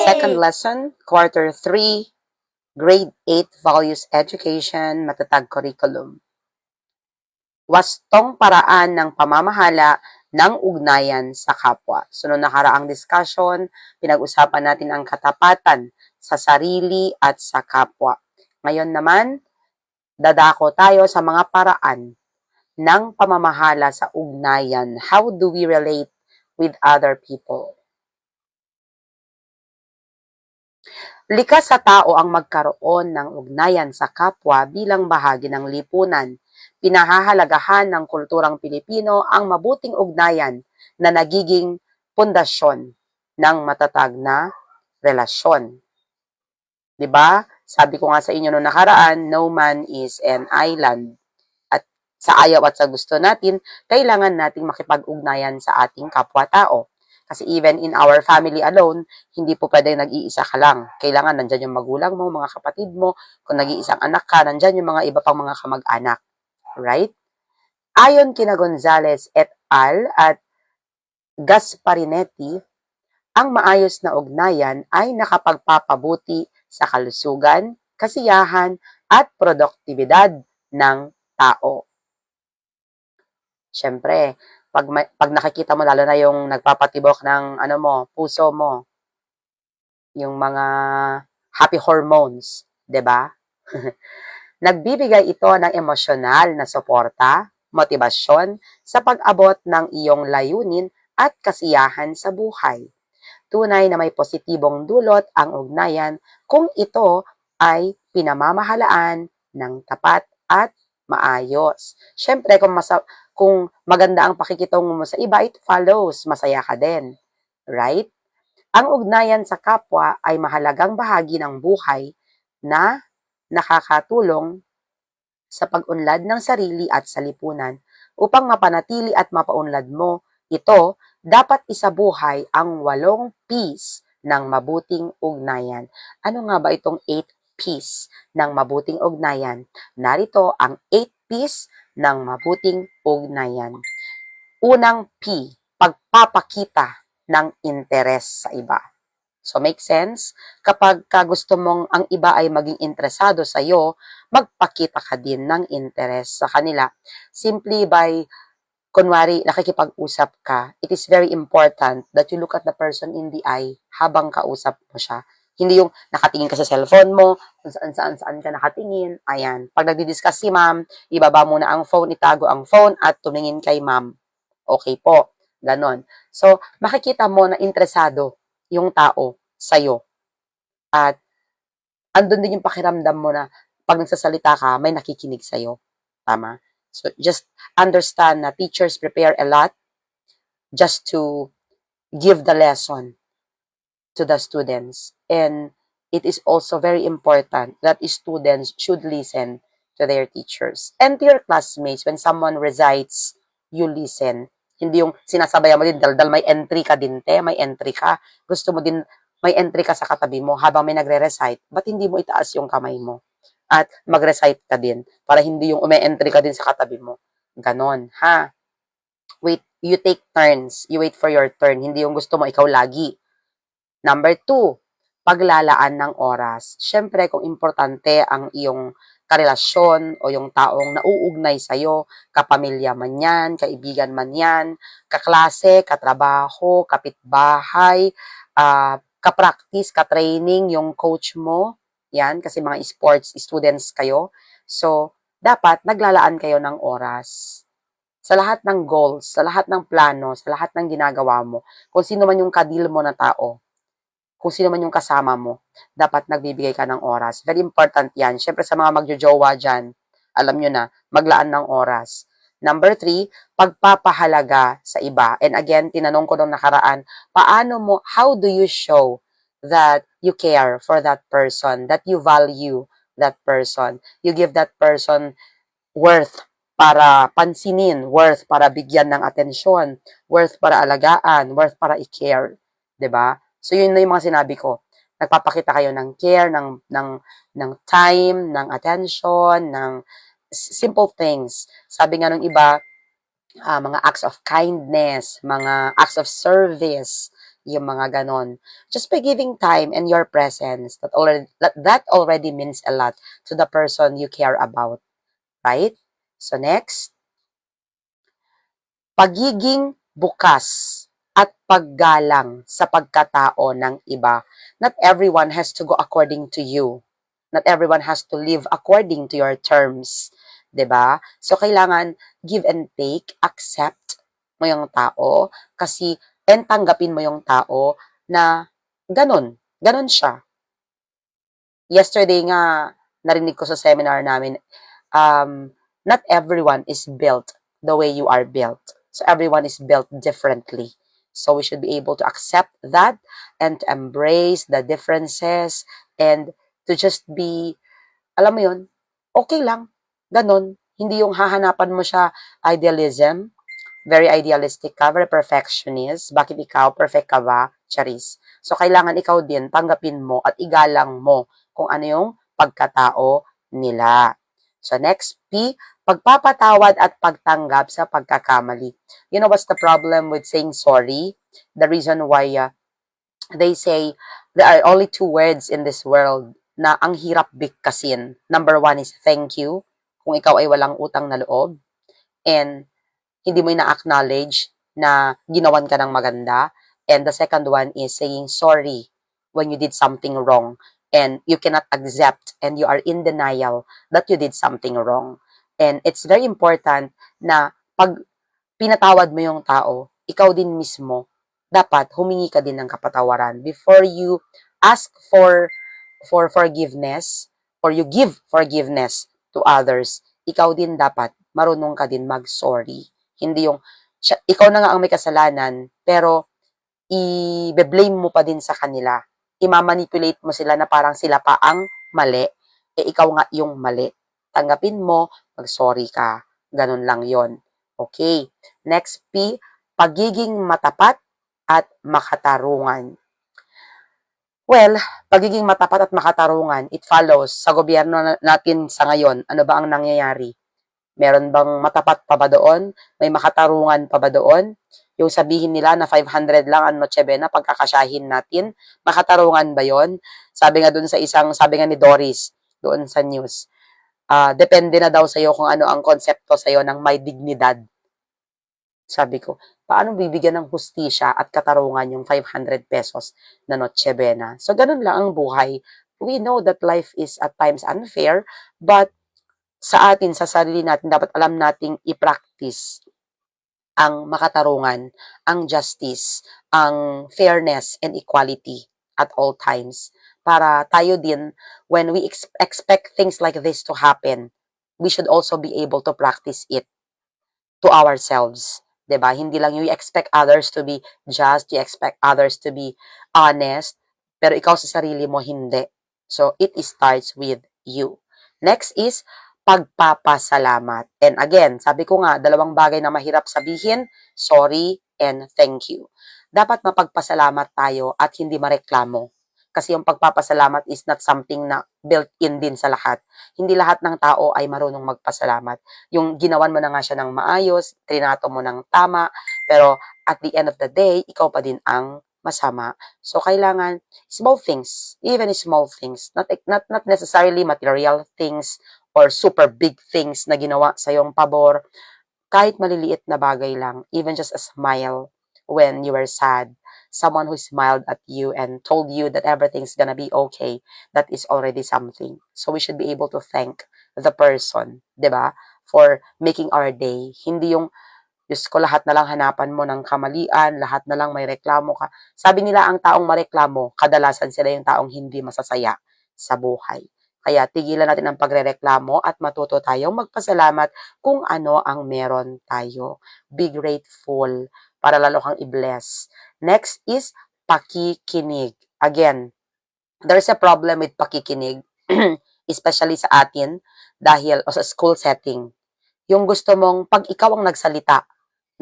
Second lesson, Quarter 3, Grade 8 Values Education, Matatag Curriculum. Wastong paraan ng pamamahala ng ugnayan sa kapwa. So, noong nakaraang discussion, pinag-usapan natin ang katapatan sa sarili at sa kapwa. Ngayon naman, dadako tayo sa mga paraan ng pamamahala sa ugnayan. How do we relate with other people? Likas sa tao ang magkaroon ng ugnayan sa kapwa bilang bahagi ng lipunan. Pinahahalagahan ng kulturang Pilipino ang mabuting ugnayan na nagiging pundasyon ng matatag na relasyon. 'Di ba? Sabi ko nga sa inyo noong nakaraan, no man is an island. At sa ayaw at sa gusto natin, kailangan nating makipag-ugnayan sa ating kapwa-tao. Kasi even in our family alone, hindi po pwede nag-iisa ka lang. Kailangan nandyan yung magulang mo, mga kapatid mo. Kung nag-iisang anak ka, nandyan yung mga iba pang mga kamag-anak. Right? Ayon kina Gonzales et al. At Gasparinetti, ang maayos na ugnayan ay nakapagpapabuti sa kalusugan, kasiyahan, at produktibidad ng tao. Siyempre, pag nakikita mo, lalo na yung nagpapatibok ng puso mo, yung mga happy hormones, 'di ba? Nagbibigay ito ng emosyonal na suporta, motibasyon sa pag-abot ng iyong layunin at kasiyahan sa buhay. Tunay na may positibong dulot ang ugnayan kung ito ay pinamamahalaan ng tapat at maayos. Siyempre, kung maganda ang pakikitungo mo sa iba, it follows, masaya ka din. Right? Ang ugnayan sa kapwa ay mahalagang bahagi ng buhay na nakakatulong sa pag-unlad ng sarili at sa lipunan. Upang mapanatili at mapaunlad mo ito, dapat isabuhay ang 8 P's ng mabuting ugnayan. Ano nga ba itong 8 P's ng mabuting ugnayan? Narito ang 8 P's ng mabuting ugnayan. Unang P, pagpapakita ng interes sa iba. So, make sense? Kapag gusto mong ang iba ay maging interesado sa iyo, magpakita ka din ng interes sa kanila. Simply by, kunwari, nakikipag-usap ka, it is very important that you look at the person in the eye habang kausap mo siya. Hindi yung nakatingin ka sa cellphone mo, kung saan ka nakatingin. Ayan. Pag nagdi-discuss si ma'am, ibaba muna ang phone, itago ang phone, at tumingin kay ma'am. Okay po. Ganon. So, makikita mo na interesado yung tao sa'yo. At andun din yung pakiramdam mo na pag nagsasalita ka, may nakikinig sa'yo. Tama? So, just understand na teachers prepare a lot just to give the lesson to the students. And it is also very important that students should listen to their teachers. And to your classmates, when someone recites, you listen. Hindi yung sinasabayan mo din, daldal, may entry ka din, may entry ka. Gusto mo din, may entry ka sa katabi mo habang may nagre-recite, ba't hindi mo itaas yung kamay mo? At mag-recite ka din, para hindi yung ume-entry ka din sa katabi mo. Ganon, ha? Wait, you take turns. You wait for your turn. Hindi yung gusto mo, ikaw lagi. Number 2, paglalaan ng oras. Siyempre, kung importante ang iyong karelasyon o yung taong nauugnay sa'yo, kapamilya man yan, kaibigan man yan, kaklase, katrabaho, kapitbahay, kapractice, katraining, yung coach mo, yan, kasi mga sports students kayo. So, dapat naglalaan kayo ng oras. Sa lahat ng goals, sa lahat ng plano, sa lahat ng ginagawa mo, kung sino man yung kadil mo na tao, kung sino man yung kasama mo, dapat nagbibigay ka ng oras. Very important yan. Siyempre sa mga magjojowa dyan, alam nyo na, maglaan ng oras. Number 3, pagpapahalaga sa iba. And again, tinanong ko nung nakaraan, how do you show that you care for that person, that you value that person? You give that person worth para pansinin, worth para bigyan ng atensyon, worth para alagaan, worth para i-care. 'Di ba? So, yun na yung mga sinabi ko. Nagpapakita kayo ng care, ng time, ng attention, ng simple things. Sabi nga ng iba, mga acts of kindness, mga acts of service. yung mga ganon. Just by giving time and your presence, that already means a lot to the person you care about, right? So next, pagiging bukas at paggalang sa pagkatao ng iba. Not everyone has to go according to you. Not everyone has to live according to your terms. 'Di ba? So, kailangan give and take, accept mo yung tao, kasi, and tanggapin mo yung tao na ganun. Ganun siya. Yesterday nga, narinig ko sa seminar namin, not everyone is built the way you are built. So everyone is built differently. So we should be able to accept that and to embrace the differences and to just be, alam mo yun, okay lang. Ganon. Hindi yung hahanapan mo siya idealism, very idealistic ka, very perfectionist. Bakit ikaw? Perfect ka ba? Charis. So, kailangan ikaw din, tanggapin mo at igalang mo kung ano yung pagkatao nila. So, next, P, pagpapatawad at pagtanggap sa pagkakamali. You know what's the problem with saying sorry? The reason why they say there are only two words in this world na ang hirap bigkasin. Number one is thank you, kung ikaw ay walang utang na loob, and hindi mo na-acknowledge na ginawan ka ng maganda. And the second one is saying sorry when you did something wrong and you cannot accept and you are in denial that you did something wrong. And it's very important na pag pinatawad mo yung tao, ikaw din mismo, dapat humingi ka din ng kapatawaran before you ask for forgiveness or you give forgiveness to others. Ikaw din dapat marunong ka din mag-sorry. Hindi yung, ikaw na nga ang may kasalanan, pero i-blame mo pa din sa kanila. I-manipulate mo sila na parang sila pa ang mali, ikaw nga yung mali. Tanggapin mo, mag-sorry ka. Ganun lang yon. Okay. Next, P, pagiging matapat at makatarungan. Well, pagiging matapat at makatarungan, it follows sa gobyerno natin sa ngayon. Ano ba ang nangyayari? Meron bang matapat pa ba doon? May makatarungan pa ba doon? Yung sabihin nila na 500 lang ang Noche Buena, pagkakasyahin natin, makatarungan ba yon? Sabi nga doon sa sabi nga ni Doris, doon sa news, depende na daw sa'yo kung ano ang konsepto sa'yo ng may dignidad. Sabi ko, paano bibigyan ng hustisya at katarungan yung 500 pesos na Noche Buena? So, ganun lang ang buhay. We know that life is at times unfair, but sa atin, sa sarili natin, dapat alam nating i-practice ang makatarungan, ang justice, ang fairness and equality at all times. Para tayo din, when we expect things like this to happen, we should also be able to practice it to ourselves. 'Di ba? Hindi lang you expect others to be just, you expect others to be honest, pero ikaw sa sarili mo hindi. So, it starts with you. Next is pagpapasalamat. And again, sabi ko nga, dalawang bagay na mahirap sabihin, sorry and thank you. Dapat mapagpasalamat tayo at hindi mareklamo. Kasi yung pagpapasalamat is not something na built-in din sa lahat. Hindi lahat ng tao ay marunong magpasalamat. Yung ginawan mo na nga siya ng maayos, trinato mo ng tama, pero at the end of the day, ikaw pa din ang masama. So, kailangan small things, even small things, not necessarily material things or super big things na ginawa sa iyong pabor. Kahit maliliit na bagay lang, even just a smile when you were sad, someone who smiled at you and told you that everything's gonna be okay, that is already something. So we should be able to thank the person, 'di ba? For making our day. Hindi yung, Diyos ko, lahat na lang hanapan mo ng kamalian, lahat na lang may reklamo ka. Sabi nila, ang taong mareklamo, kadalasan sila yung taong hindi masasaya sa buhay. Kaya tigilan natin ang pagrereklamo at matuto tayong magpasalamat kung ano ang meron tayo. Be grateful para lalo kang i-bless. Next is pakikinig. Again, there's a problem with pakikinig, especially sa atin, dahil o sa school setting. Yung gusto mong, pag ikaw ang nagsalita,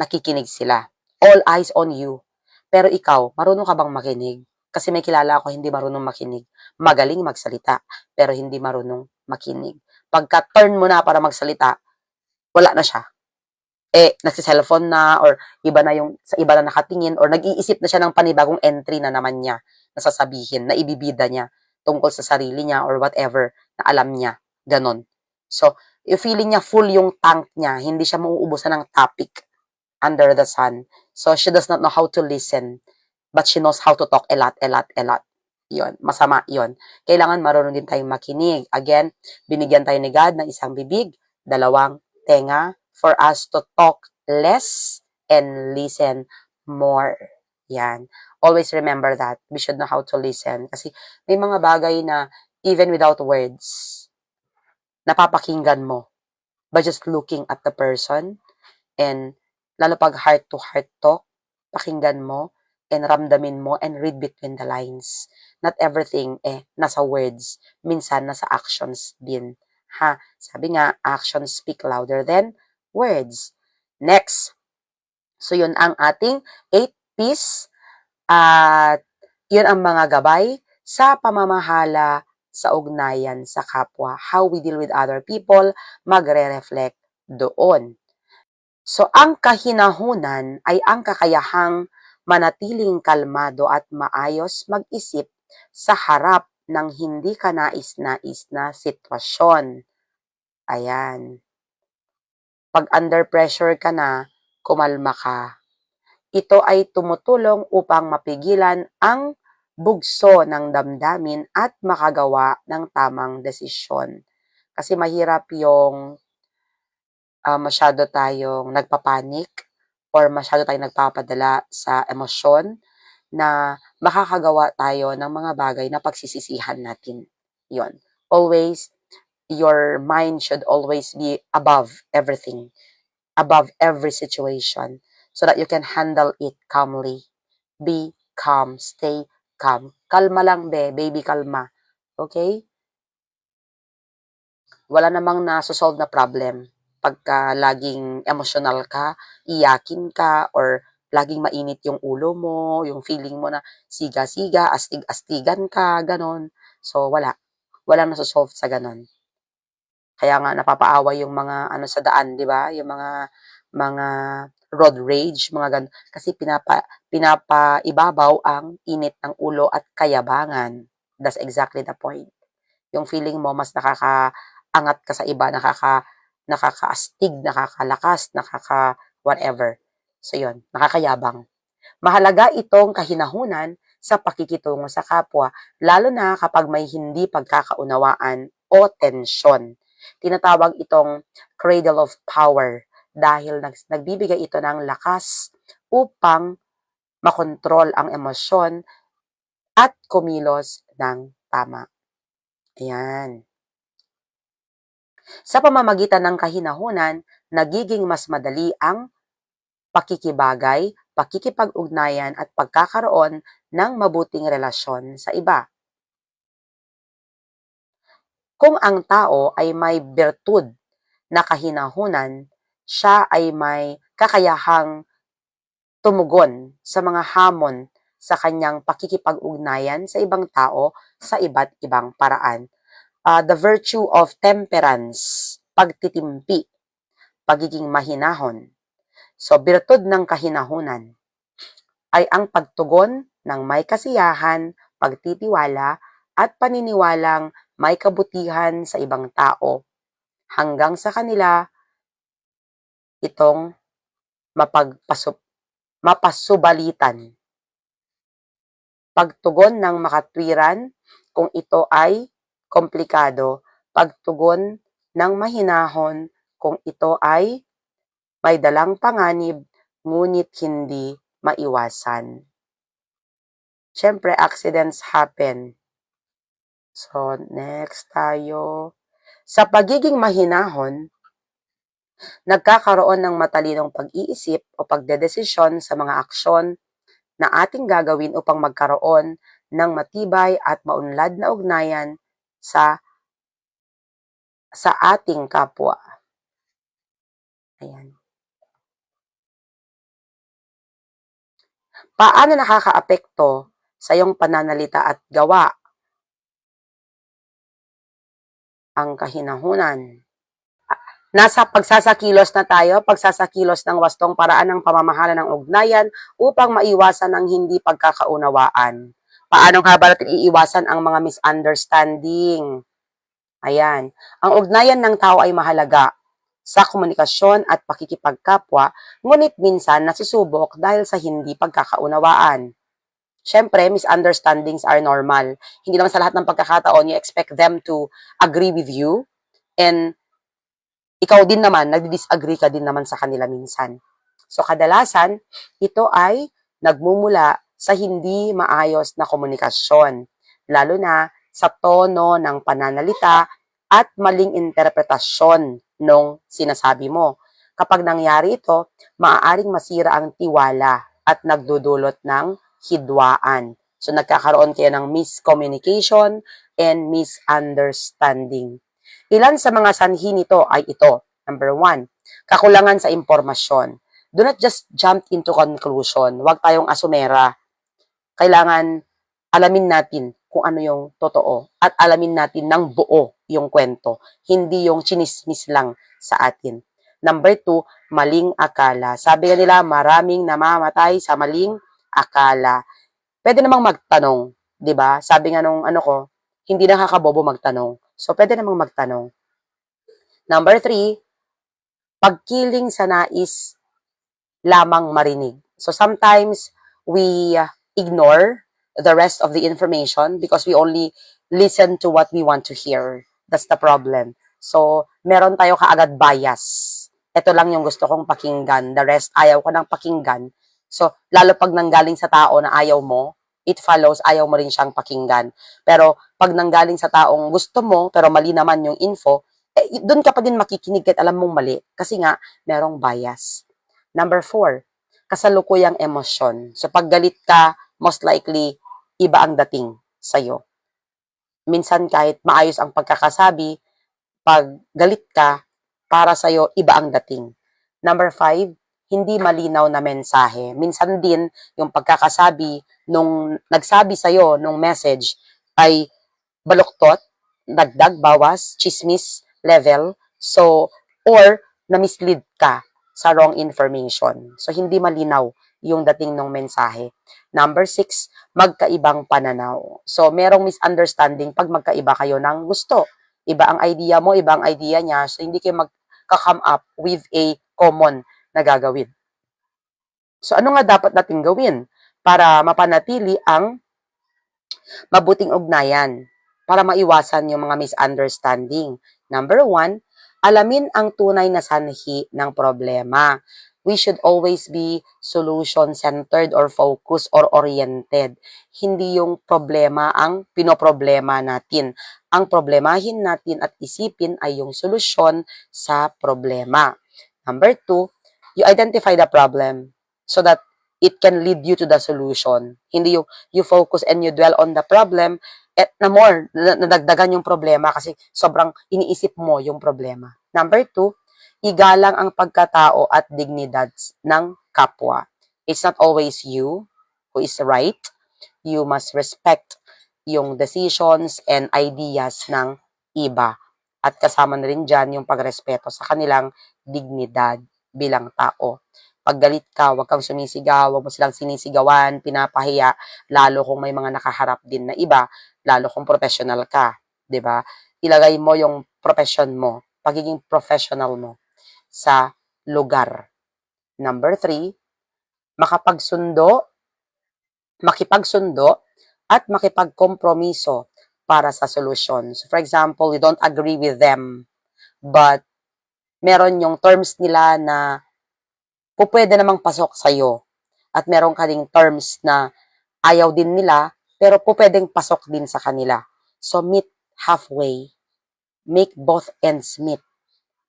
nakikinig sila. All eyes on you. Pero ikaw, marunong ka bang makinig? Kasi may kilala ako hindi marunong makinig. Magaling magsalita, pero hindi marunong makinig. Pagka turn mo na para magsalita, wala na siya. nagsi-cellphone na or iba na yung sa iba na nakatingin or nag-iisip na siya ng panibagong entry na naman niya na sasabihin, na ibibida niya tungkol sa sarili niya or whatever na alam niya. Ganon. So, yung feeling niya full yung tank niya, hindi siya mauubusan ng topic under the sun. So, she does not know how to listen, but she knows how to talk a lot, a lot, a lot. Yun, masama yun. Kailangan marunong din tayong makinig. Again, binigyan tayo ni God ng isang bibig, dalawang tenga, for us to talk less and listen more. Yan. Always remember that. We should know how to listen. Kasi may mga bagay na even without words, napapakinggan mo by just looking at the person and lalo pag heart-to-heart talk, pakinggan mo and ramdamin mo and read between the lines. Not everything nasa words. Minsan nasa actions din. Ha? Sabi nga, actions speak louder than words. Next. So, yun ang ating 8 P's at yun ang mga gabay sa pamamahala sa ugnayan sa kapwa. How we deal with other people, magre-reflect doon. So, ang kahinahunan ay ang kakayahang manatiling kalmado at maayos mag-isip sa harap ng hindi ka nais-nais na sitwasyon. Ayan. Pag under pressure ka na, kumalma ka. Ito ay tumutulong upang mapigilan ang bugso ng damdamin at makagawa ng tamang desisyon. Kasi mahirap yung masyado tayong nagpapanik or masyado tayong nagpapadala sa emosyon na makakagawa tayo ng mga bagay na pagsisisihan natin. Yon. Always, your mind should always be above everything, above every situation, so that you can handle it calmly. Be calm, stay calm. Kalma lang, baby, kalma. Okay? Wala namang nasosolve na problem pagka laging emotional ka, iyakin ka, or laging mainit yung ulo mo, yung feeling mo na siga-siga, astig-astigan ka, ganon. So, wala. Walang nasosolve sa ganon. Kaya nga napapaawa yung mga ano sa daan, 'di ba? Yung mga road rage, mga ganun. Kasi pinapaibabaw ang init ng ulo at kayabangan. That's exactly the point. Yung feeling mo mas nakakaangat ka sa iba, nakakaastig, nakakalakas, whatever. So yun, nakakayabang. Mahalaga itong kahinahunan sa pakikitungo sa kapwa, lalo na kapag may hindi pagkakaunawaan o tensyon. Tinatawag itong cradle of power dahil nagbibigay ito ng lakas upang makontrol ang emosyon at kumilos ng tama. Ayan. Sa pamamagitan ng kahinahunan, nagiging mas madali ang pakikibagay, pakikipag-ugnayan at pagkakaroon ng mabuting relasyon sa iba. Kung ang tao ay may bertud na kahinahunan, siya ay may kakayahang tumugon sa mga hamon sa kanyang pakikipag-ugnayan sa ibang tao sa iba't ibang paraan. The virtue of temperance, pagtitimpi, pagiging mahinahon. So, bertud ng kahinahunan ay ang pagtugon ng may kasiyahan, pagtitiwala, at paniniwalang may kabutihan sa ibang tao hanggang sa kanila itong mapasubalitan. Pagtugon ng makatwiran kung ito ay komplikado, pagtugon ng mahinahon kung ito ay may dalang panganib ngunit hindi maiwasan. Siyempre, accidents happen. So, next tayo. Sa pagiging mahinahon, nagkakaroon ng matalinong pag-iisip o pagdedesisyon sa mga aksyon na ating gagawin upang magkaroon ng matibay at maunlad na ugnayan sa ating kapwa. Ayan. Paano nakakaapekto sa iyong pananalita at gawa ang kahinahunan? Nasa pagsasakilos na tayo, pagsasakilos ng wastong paraan ng pamamahala ng ugnayan upang maiwasan ang hindi pagkakaunawaan. Paano nga ba natin iiwasan ang mga misunderstanding? Ayan. Ang ugnayan ng tao ay mahalaga sa komunikasyon at pakikipagkapwa, ngunit minsan nasusubok dahil sa hindi pagkakaunawaan. Siyempre, misunderstandings are normal. Hindi naman sa lahat ng pagkakataon you expect them to agree with you, and ikaw din naman, nagdi-disagree ka din naman sa kanila minsan. So, kadalasan, ito ay nagmumula sa hindi maayos na komunikasyon, lalo na sa tono ng pananalita at maling interpretasyon nung sinasabi mo. Kapag nangyari ito, maaaring masira ang tiwala at nagdudulot ng hidwaan. So, nagkakaroon kayo ng miscommunication and misunderstanding. Ilan sa mga sanhi nito ay ito. Number 1, kakulangan sa impormasyon. Do not just jump into conclusion. Huwag tayong asumera. Kailangan alamin natin kung ano yung totoo at alamin natin ng buo yung kwento. Hindi yung chinismis lang sa atin. Number 2, maling akala. Sabi nga nila, maraming namamatay sa maling akala. Pwede namang magtanong, 'di ba? Sabi nga nung ano ko, hindi nakakabobo magtanong. So pwede namang magtanong. Number 3, pagkiling sa nais lamang marinig. So sometimes we ignore the rest of the information because we only listen to what we want to hear. That's the problem. So meron tayo kaagad bias. Ito lang yung gusto kong pakinggan. The rest, ayaw ko ng pakinggan. So lalo pag nanggaling sa tao na ayaw mo, it follows, ayaw mo rin siyang pakinggan. Pero pag nanggaling sa taong gusto mo, pero mali naman yung info, doon ka pa din makikinig kahit alam mong mali. Kasi nga, merong bias. Number 4, kasalukuyang emosyon. So, pag galit ka, most likely, iba ang dating sa'yo. Minsan, kahit maayos ang pagkakasabi, pag galit ka, para sa'yo, iba ang dating. Number 5, hindi malinaw na mensahe. Minsan din, yung pagkakasabi, nung nagsabi sa'yo, nung message, ay baluktot, dagdag, bawas, chismis, level. So, or na-mislead ka sa wrong information. So, hindi malinaw yung dating ng mensahe. Number 6, magkaibang pananaw. So, merong misunderstanding pag magkaiba kayo ng gusto. Iba ang idea mo, iba ang idea niya. So, hindi kayo magka-come up with a common na gagawin. So, ano nga dapat natin gawin para mapanatili ang mabuting ugnayan, para maiwasan yung mga misunderstanding? Number 1, alamin ang tunay na sanhi ng problema. We should always be solution-centered or focus or oriented. Hindi yung problema ang pinoproblema natin. Ang problemahin natin at isipin ay yung solusyon sa problema. Number 2, you identify the problem so that it can lead you to the solution. Hindi yung you focus and you dwell on the problem at nadagdagan yung problema kasi sobrang iniisip mo yung problema. Number 2, igalang ang pagkatao at dignidad ng kapwa. It's not always you who is right. You must respect yung decisions and ideas ng iba. At kasama na rin dyan yung pagrespeto sa kanilang dignidad bilang tao. Pag galit ka, huwag kang sumisigaw, huwag mo silang sinisigawan, pinapahiya, lalo kung may mga nakaharap din na iba, lalo kung professional ka, 'di ba? Ilagay mo yung profession mo, pagiging professional mo sa lugar. Number 3, makipagsundo at makipagkompromiso para sa solusyon. So for example, you don't agree with them, but meron yung terms nila na pwede namang pasok sa'yo. At meron ka ding terms na ayaw din nila, pero pwedeng pasok din sa kanila. So meet halfway. Make both ends meet.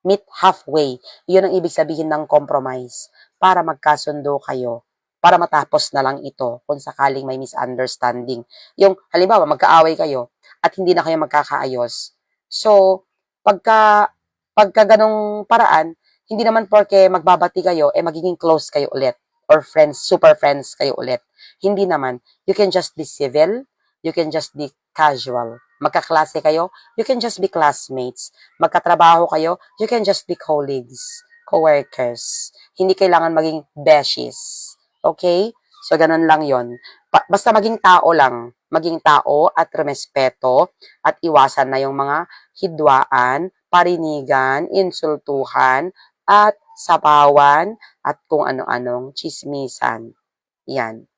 Meet halfway. Yun ang ibig sabihin ng compromise. Para magkasundo kayo. Para matapos na lang ito kung sakaling may misunderstanding. Yung, halimbawa, magkaaway kayo at hindi na kayo magkakaayos. So, pagka ganong paraan, hindi naman porke magbabati kayo, magiging close kayo ulit. Or friends, super friends kayo ulit. Hindi naman. You can just be civil. You can just be casual. Magkaklase kayo, you can just be classmates. Magkatrabaho kayo, you can just be colleagues, co-workers. Hindi kailangan maging besties. Okay? So, ganun lang yon. Basta maging tao lang. Maging tao at rumespeto at iwasan na yung mga hidwaan, parinigan, insultuhan, at sapawan, at kung ano-anong chismisan. Yan.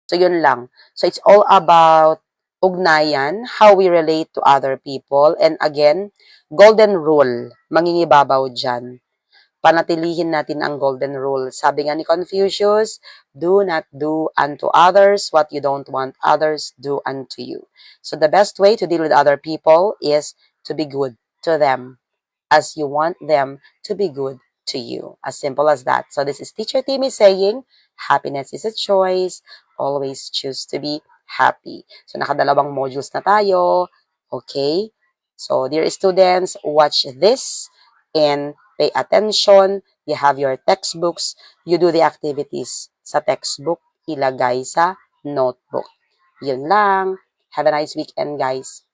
So, yun lang. So, it's all about ugnayan, how we relate to other people. And again, golden rule, mangingibabaw dyan. Panatilihin natin ang golden rule. Sabi nga ni Confucius, do not do unto others what you don't want others do unto you. So, the best way to deal with other people is to be good to them as you want them to be good to you. As simple as that. So this is Teacher Timmy saying, happiness is a choice. Always choose to be happy. So nakadalawang modules na tayo. Okay? So dear students, watch this and pay attention. You have your textbooks. You do the activities sa textbook. Ilagay sa notebook. Yun lang. Have a nice weekend, guys.